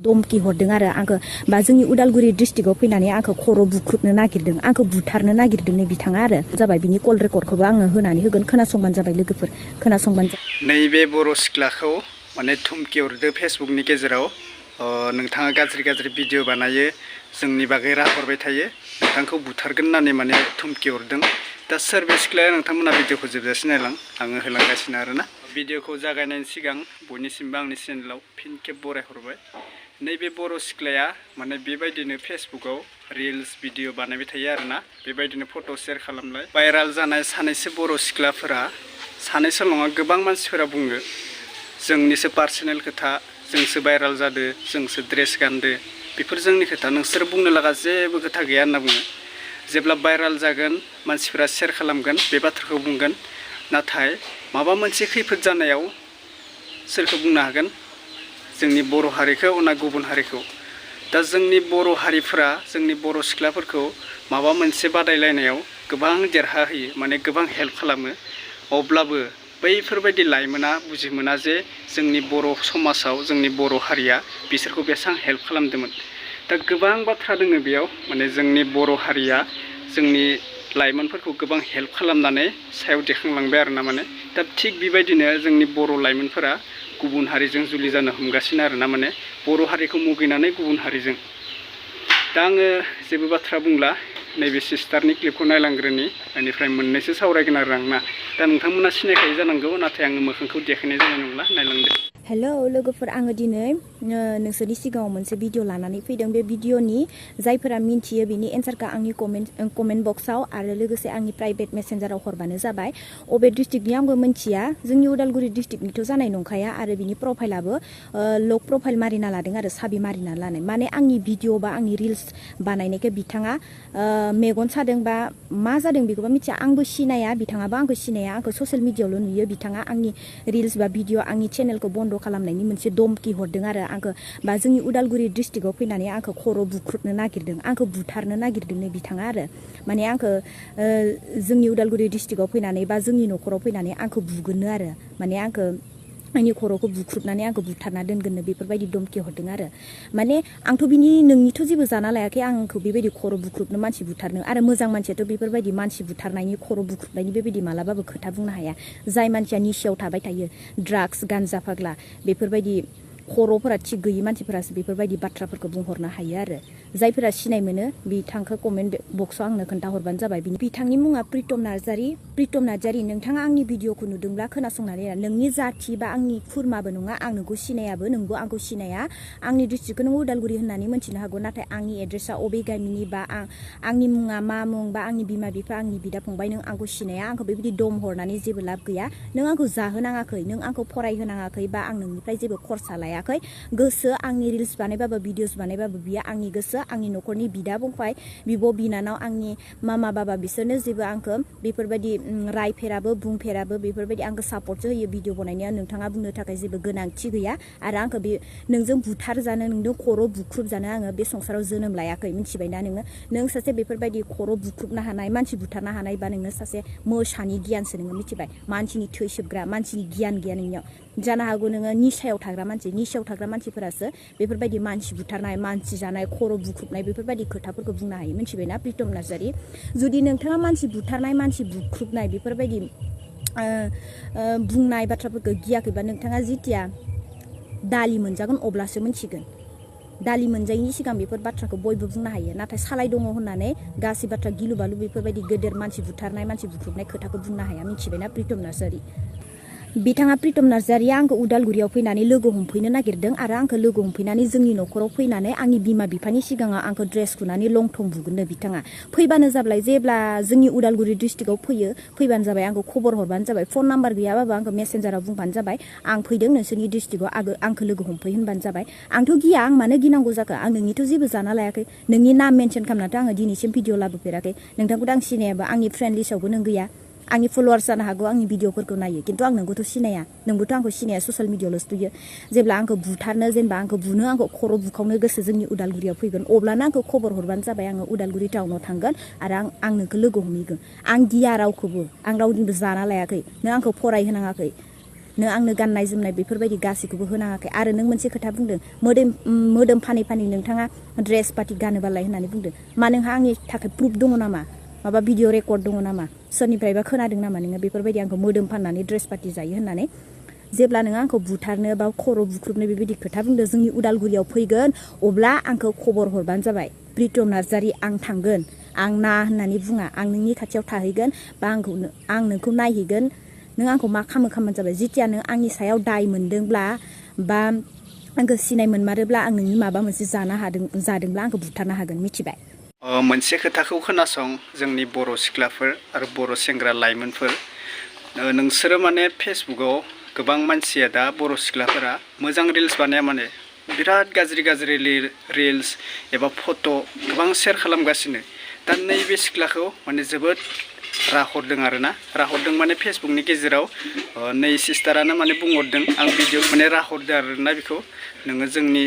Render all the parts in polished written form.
Dhomki हरदों आरो आंखौ बा जोंनि उदालगुरि डिस्ट्रिक्टआव फैनानै आंखौ खर' बुख्रुबनो नागिरदों आंखौ बुथारनो नागिरदों नै बिथाङा आरो जाबाय बिनि कल रेकर्डखौबो आङो होनानै होगोन खोनासंबानो जाबाय लोगोफोर खोनासंबानो जाबाय नैबे बर' सिख्लाखौ माने धमकि हरदो फेसबुकनि गेजेराव नोंथाङा गाज्रि भिडिअ बानायो जोंनि बागै राहा हरबाय थायो नोंथांखौ बुथारगोन होननानै माने धमकि हरदों दा सोर बे सिख्लाया नोंथांमोना भिडिअखौ जोबजासिम नायलां आङो होलांगासिनो आरोना भिडिअखौ जागायनायनि सिगां बयनिसिमबो आंनि चेनेलाव फिन खेब बरायहरबाय नैबे बर' सिख्लाया माने बेबायदिनो फेसबुकाव रिल्स भिडिअ बानायबाय थायो आरोना बेबायदिनो फट' शेयार खालामलाय भाइराल जानाय सानैसो बर' सिख्लाफोरा सानैसो नङा गोबां मानसिफोरा बुङो जोंनिसो पार्सनेल खोथा जोंसो भाइराल जादो जोंसो ड्रेस गानदो बेफोर जोंनि खोथा नोंसोर बुंनो लागा जेबो खोथा गैया होनना बुङो जेब्ला भाइराल जागोन मानसिफोरा शेयार खालामगोन बे बाथ्राखौ बुंगोन नाथाय माबा मोनसे खैफोद जानायाव सोरखौ बुंनो हागोन जोंनि बर' हारिखौ ना गुबुन हारिखौ दा जोंनि बर' हारिफोरा जोंनि बर' सिख्लाफोरखौ माबा मोनसे बादायलायनायाव गोबां देरहा होयो माने गोबां हेल्प खालामो अब्लाबो बैफोरबायदि लाइमोना बुजि मोना जे जोंनि बर' समाजाव जोंनि बर' हारिया बिसोरखौ बेसेबां हेल्प खालामदोंमोन दा गोबां बाथ्रा दङ बेयाव माने जोंनि बर' हारिया जोंनि लाइमोनफोरखौ गोबां हेल्प खालामनानै सायाव देखांलांबाय आरोना माने दा थिग बेबायदिनो जोंनि बर' लाइमोनफोरा गुबुन हारिजों जुलि जानो हमगासिनो आरोना माने बर' हारिखौ मुगैनानै गुबुन हारिजों दा आङो जेबो बाथ्रा बुंला नैबे सिस्टारनि क्लिपखौ नायलांग्रोनि बेनिफ्राय मोननैसो सावरायगोन आरो आंना दा नोंथांमोना सिनायखायो जानांगौ नाथाय आङो मोखांखौ देखायनाय जानाय नंला नायलांदो हेलौ लोगोफोर आङो दिनै नोंसोरनि सिगाङाव मोनसे भिडिअ लानानै फैदों बे भिडिअनि जायफोरा मिन्थियो बिनि एन्सारखौ आंनि कमेन्ट बक्सआव आरो लोगोसे आंनि प्राइभेट मेसेन्जाराव हरबानो जाबाय अबे डिस्ट्रिक्टनि आंबो मिन्थिया जोंनि उदालगुरि डिस्ट्रिक्टनिथ' जानाय नंखाया आरो बिनि प्रफाइलाबो लक प्रफाइल मारिना लादों आरो साबि मारिना लानाय माने आंनि भिडिअ बा आंनि रिल्स बानायनायखौ बिथाङा मेगन सादों बा मा जादों बेखौबा मिथिया आंबो सिनाया बिथाङाबो आंखौ सिनाया आंखौ ससियेल मिडियायावल' नुयो बिथाङा आंनि रिल्स बा भिडिअ आंनि चेनेलखौ बन्द खालामनायनि मोनसे धमकि हरदों आरो आंखौ बा जोंनि उदालगुरि डिस्ट्रिक्टआव फैनानै आंखौ खर' बुख्रुबनो नागिरदों आंखौ बुथारनो नागिरदों नै बिथाङा आरो माने आंखौ जोंनि उदालगुरि डिस्ट्रिक्टआव फैनानै बा जोंनि न'खराव फैनानै आंखौ बुगोननो आरो माने आंखौ आंनि खर'खौ बुख्रुबनानै आंखौ बुथारना दोनगोननो बेफोरबायदि धमकि हरदों आरो माने आंथ' बिनि नोंनिथ' जेबो जाना लायाखै आंखौ बेबायदि खर' बुख्रुबनो मानसि बुथारनो आरो मोजां मानसियाथ' बेफोरबायदि मानसि बुथारनायनि खर' बुख्रुबनायनि बेबायदि मालाबाबो खोथा बुंनो हाया जाय मानसिया निसायाव थाबाय थायो ड्राग्स गान्जा फाग्ला बेफोरबायदि खर'फोरा थिग गैयि मानसिफोरासो बेफोरबायदि बाथ्राफोरखौ बुंहरनो हायो आरो जायफोरा सिनाय मोनो बिथांखौ कमेन्ट बक्सआव आंनो खोन्थाहरबानो जाबाय बिथांनि मुङा प्रितम नार्जारि नोंथाङा आंनि भिडिअखौ नुदोंब्ला खोनासंनानै नोंनि जाथि बा आंनि खुरमाबो नङा आं नोंखौ सिनायाबो नोंबो आंखौ सिनाया आंनि डिस्ट्रिक्टखौ नों उदालगुरि होननानै मिन्थिनो हागौ नाथाय आंनि एड्रेसा अबे गामिनि बा आंनि मुङा मा मुं बा आंनि बिमा बिफा आंनि बिदा फंबाय नों आंखौ सिनाया आंखौ बेबायदि दम हरनानै जेबो लाब गैया नों आंखौ जाहोनाङाखै नों आंखौ फरायहोनाङाखै बा आं नोंनिफ्राय जेबो खरसा लायाखै गोसो आंनि रिल्स बानायबाबो भिडिअस बानायबाबो बियो आंनि गोसो आंनि न'खरनि बिदा फंबाय बिब' बिनानाव आंनि मामा बाबा बिसोरनो जेबो आंखौ बेफोरबायदि रायफेराबो बुंफेराबो बेफोरबायदि आंखौ सापर्टसो होयो भिडिअ बनायनायाव नोंथाङा बुंनो थाखाय जेबो गोनांथि गैया आरो आंखौ बे नोंजों बुथार जानो नोंजों खर' बुख्रुब जानो आङो बे संसाराव जोनोम लायाखै मिथिबायना नों सासे बेफोरबायदि खर' बुख्रुबनो हानाय मानसि बुथारनो हानाय बा नोंनो सासे मोसानि गियानसो नोङो मिथिबाय मानसिनि थै सोबग्रा मानसिनि गियान गैया नोंनियाव जानो हागौ नोङो निसायाव थाग्रा मानसिफोरासो बेफोरबायदि मानसि बुथारनाय मानसि जानाय खर' बुख्रुबनाय बेफोरबायदि खोथाफोरखौ बुंनो हायो मिथिबायना प्रितम नार्जारि जुदि नोंथाङा मानसि बुथारनाय मानसि बुख्रुबनाय बेफोरबायदि बुंनाय बाथ्राफोरखौ गियाखैबा नोंथाङा जिथिया दालि मोनजागोन अब्लासो मिथिगोन दालि मोनजायैनि सिगां बेफोर बाथ्राखौ बयबो बुंनो हायो नाथाय सालाय दङ होननानै गासै बाथ्रा गिलु बालु बेफोरबायदि गेदेर मानसि बुथारनाय मानसि बुख्रुबनाय खोथाखौ बुंनो हाया मिथिबायना प्रितम नार्जारि बिथाङा प्रितम नार्जारिया आंखौ उदालगुरियाव फैनानै लोगो हमफैनो नागिरदों आरो आंखौ लोगो हमफैनानै जोंनि न'खराव फैनानै आंनि बिमा बिफानि सिगाङाव आंखौ ड्रेस खुनानै लंथं बुगोननो बिथाङा फैबानो जाबाय जेब्ला जोंनि उदालगुरि डिस्ट्रिक्टआव फैबानो जाबाय आंखौ खबर हरबानो जाबाय फन नाम्बार गैयाबाबो आंखौ मेसेन्जाराव बुंबानो जाबाय आं फैदों नोंसोरनि डिस्ट्रिक्टआव आंखौ लोगो हमफै होनबानो जाबाय आंथ' गिया आं मानो गिनांगौ जाखो आं नोंनिथ' जेबो जाना लायाखै नोंनि नाम मेनसन खालामनाथ' आङो दिनैसिम भिडिअ लाबोफेराखै नोंथांखौथ' आं सिनायाबा आंनि फ्रेन्ड लिस्टआवबो नों गैया आंनि फलोवार्स जानो हागौ आंनि भिडिअफोरखौ नायो खिन्थु आं नोंखौथ' सिनाया नोंबोथ' आंखौ सिनाया ससियेल मिडियायावल'सो थुयो जेब्ला आंखौ बुथारनो जेनेबा आंखौ बुनो आंखौ खर' बुखावनो गोसो जोंनि उदालगुरियाव फैगोन अब्लानो आंखौ खबर हरबानो जाबाय आङो उदालगुरि टाउनाव थांगोन आरो आं नोंखौ लोगो हमहैगोन आं गिया रावखौबो आं रावनिबो जाना लायाखै नों आंखौ फरायहोनाङाखै नों आंनो गाननाय जोमनाय बेफोरबायदि गासैखौबो होनाङाखै आरो नों मोनसे खोथा बुंदों मोदोम फानै फानै नोंथाङा ड्रेस पार्टि गानोबालाय होननानै बुंदों मा नोंहा आंनि थाखाय प्रुफ दङ नामा माबा भिडिअ रेकर्ड दङ नामा सोरनिफ्रायबा खोनादों नामा नोङो बेफोरबायदि आंखौ मोदोम फाननानै ड्रेस पार्टि जायो होननानै जेब्ला नोङो आंखौ बुथारनो बा खर' बुख्रुबनो बेबायदि खोथा बुंदों जोंनि उदालगुरियाव फैगोन अब्ला आंखौ खबर हरबानो जाबाय प्रितम नार्जारि आं थांगोन आं ना होननानै बुङा आं नोंनि खाथियाव थाहैगोन बा आं नोंखौ नायहैगोन नों आंखौ मा खालामो जाबाय जिथिया नों आंनि सायाव दाय मोनदोंब्ला बा आंखौ सिनाय मोनमारोब्ला आं नोंनि माबा मोनसे जादोंब्ला आंखौ बुथारनो हागोन मिथिबाय मोनसे खोथाखौ खोनासं जोंनि बर' सिख्लाफोर आरो बर' सेंग्रा लाइमोनफोर नोंसोरो माने फेसबुकाव गोबां मानसिया दा बर' सिख्लाफोरा मोजां रिल्स बानाया माने बिराद गाज्रि रिल्स एबा फट' गोबां शेयार खालामगासिनो दा नैबे सिख्लाखौ माने जोबोद राहरदों आरोना राहरदों माने फेसबुकनि गेजेराव नै सिस्टारानो माने बुंहरदों आं भिडिअ माने राहरदों आरोना बेखौ नोङो जोंनि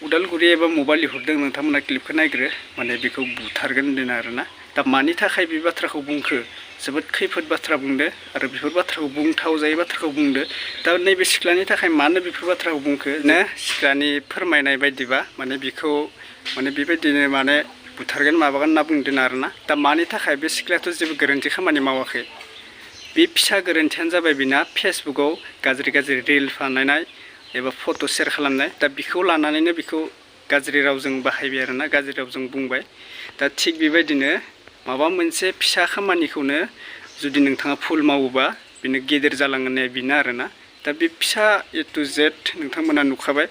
उदालगुरि एबा मबाइल लिहरदों नोंथांमोना क्लिपखौ नायग्रो माने बेखौ बुथारगोन होनदों आरोना दा मानि थाखाय बे बाथ्राखौ बुंखो जोबोद खैफोद बाथ्रा बुंदो आरो बेफोर बाथ्राखौ बुंथाव जायै बाथ्राखौ बुंदो दा नैबे सिख्लानि थाखाय मानो बेफोर बाथ्राखौ बुंखो नो सिख्लानि फोरमायनाय बायदिबा माने बेखौ माने बेबायदिनो माने बुथारगोन माबागोन होनना बुंदों आरोना दा मानि थाखाय बे सिख्लायाथ' जेबो गोरोन्थि खामानि मावाखै बे फिसा गोरोन्थियानो जाबाय बिना फेसबुकाव गाज्रि रिल बानायनाय एबा फट' शेयार खालामनाय दा बेखौ लानानैनो बेखौ गाज्रि रावजों बाहायबाय आरोना गाज्रि रावजों बुंबाय दा थिग बेबायदिनो माबा मोनसे फिसा खामानिखौनो जुदि नोंथाङा भुल मावोबा बेनो गेदेर जालांनाया बेनो आरोना दा बे फिसा ए टु जेड नोंथांमोना नुखाबाय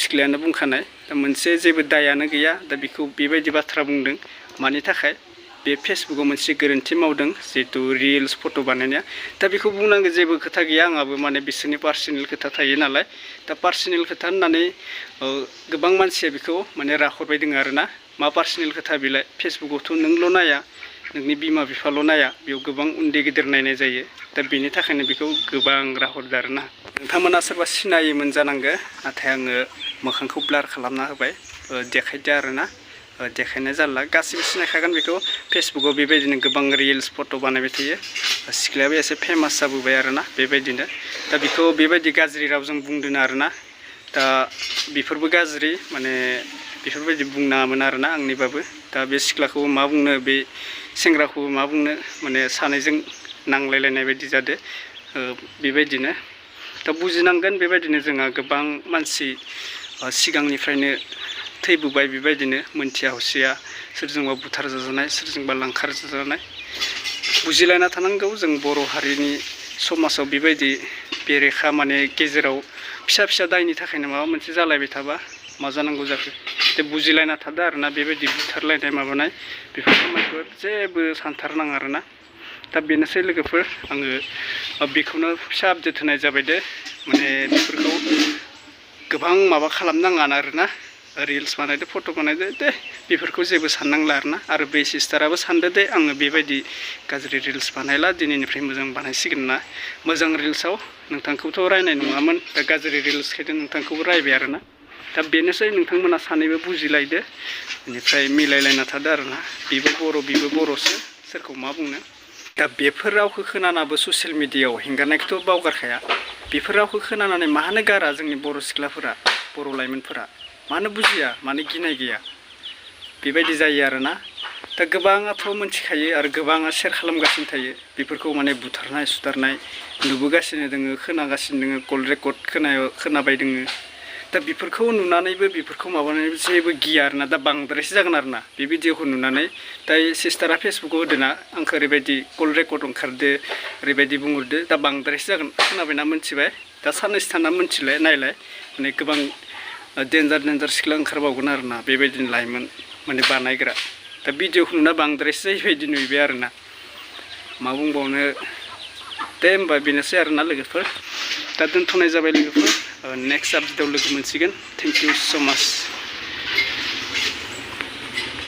सिख्लायानो बुंखानाय दा मोनसे जेबो दायानो गैया दा बेखौ बेबायदि बाथ्रा बुंदों मानि थाखाय बे फेसबुकाव मोनसे गोरोन्थि मावदों जिहेतु रिल्स फट' बानायनाया दा बेखौ बुंनांगौ जेबो खोथा गैया आंहाबो माने बिसोरनि पार्सनेल खोथा थायो नालाय दा पार्सनेल खोथा होननानै गोबां मानसिया बेखौ माने राहरबाय दङ आरोना मा पार्सनेल खोथा बेलाय फेसबुकावथ' नोंल' नाया नोंनि बिमा बिफाल' नाया बेयाव गोबां उन्दै गेदेर नायनाय जायो दा बेनि थाखायनो बेखौ गोबां राहरदो आरोना नोंथांमोना सोरबा सिनायोमोन जानांगौ नाथाय आङो मोखांखौ ब्लार खालामना होबाय देखायदो आरोना देखायनाय जाला गासिबो सिनायखागोन बेखौ फेसबुकाव बेबायदिनो गोबां रिल्स फट' बानायबाय थायो सिख्लायाबो एसे फेमास जाबोबाय आरोना बेबायदिनो दा बेखौ बेबायदि गाज्रि रावजों बुंदों आरोना दा बेफोरबो गाज्रि माने बेफोरबायदि बुंनाङामोन आरोना आंनिबाबो दा बे सिख्लाखौ मा बुंनो बे सेंग्राखौबो मा बुंनो माने सानैजों नांलायलायनाय बायदि जादो बेबायदिनो दा बुजिनांगोन बेबायदिनो जोंहा गोबां मानसि सिगांनिफ्रायनो थैबोबाय बेबायदिनो मोनथिया हसिया सोरजोंबा बुथार जाजानाय सोरजोंबा लांखार जाजानाय बुजिलायना थानांगौ जों बर' हारिनि समाजाव बेबायदि बेरेखा माने गेजेराव फिसा दायनि थाखायनो माबा मोनसे जालायबाय थाबा मा जानांगौ जाखो दे बुजिलायना थादो आरोना बेबायदि बुथारलायनाय माबानाय बेफोर खामानिखौ जेबो सानथारनाङा आरोना दा बेनोसै लोगोफोर आङो बेखौनो फिसा आपडेट होनाय जाबाय दे माने बेफोरखौ गोबां माबा खालामनाङा आरोना रिल्स बानायदो फट' बानायदो दे बेफोरखौ जेबो साननांला आरोना आरो बे सिस्टाराबो सानदो दे आङो बेबायदि गाज्रि रिल्स बानायला दिनैनिफ्राय मोजां बानायसिगोन ना मोजां रिल्सआव नोंथांखौथ' रायनाय नङामोन दा गाज्रि रिल्स खायदो नोंथांखौबो रायबाय आरोना दा बेनोसै नोंथांमोना सानैबो बुजिलायदो बेनिफ्राय मिलायलायना थादो आरोना बेबो बर'सो सोरखौ मा बुंनो दा बेफोर रावखौ खोनानाबो ससियेल मिडियायाव हेंगारनायखौथ' बावगारखाया बेफोर रावखौ खोनानानै मानो गारा जोंनि बर' सिख्लाफोरा बर' लाइमोनफोरा मानो बुजिया मानो गिनाय गैया बेबायदि जायो आरोना दा गोबाङाथ' मोनथिखायो आरो गोबाङा शेयार खालामगासिनो थायो बेफोरखौ माने बुथारनाय सुथारनाय नुबोगासिनो दोङो खोनागासिनो दोङो कल रेकर्ड खोनाबाय दोङो दा बेफोरखौ नुनानैबो बेफोरखौ माबानानैबो जेबो गिया आरोना दा बांद्रायसो जागोन आरोना बे भिडिअखौ नुनानै दा सिस्टारा फेसबुकाव होदोना आंखौ ओरैबायदि कल रेकर्ड ओंखारदो ओरैबायदि बुंहरदो दा बांद्रायसो जागोन खोनाबायना मोनथिबाय दा साननैसो थाना मोनथिलाय नायलाय माने गोबां डेन्जार सिख्ला ओंखारबावगोन आरोना बेबायदिनो लाइमोन माने बानायग्रा दा भिडिअखौ नुना बांद्रायसो जायबायदि नुबाय आरोना मा बुंबावनो दे होमबा बेनोसै आरोना लोगोफोर दा दोनथ'नाय जाबाय लोगोफोर नेक्स्ट आपडेटआव लोगो मोनसिगोन थेंक इउ स' माच